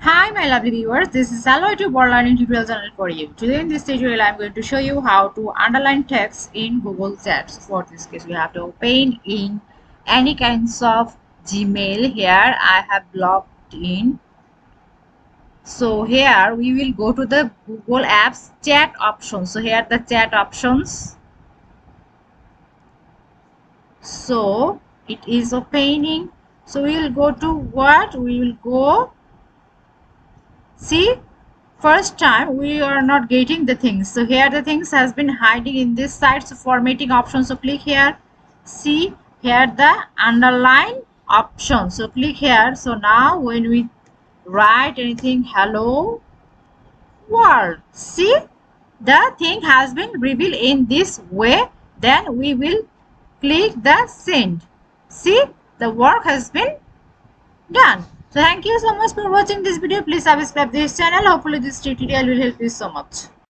Hi my lovely viewers, this is Hello YouTube or Learning Tutorial channel for you. Today in this tutorial I am going to show you how to underline text in Google Chats. For this case we have to open in any kinds of Gmail. Here I have logged in. So here we will go to the Google Apps chat options. So here the chat options. So it is opening. So we will go to what? We will go. See, first time we are not getting the things. So here the things has been hiding in this side. So formatting option. So click here. See here the underline option. So click here. So now when we write anything, hello world, see the thing has been revealed in this way. Then we will click the send. See the work has been done. So thank you so much for watching this video. Please subscribe this channel. Hopefully this tutorial will help you so much.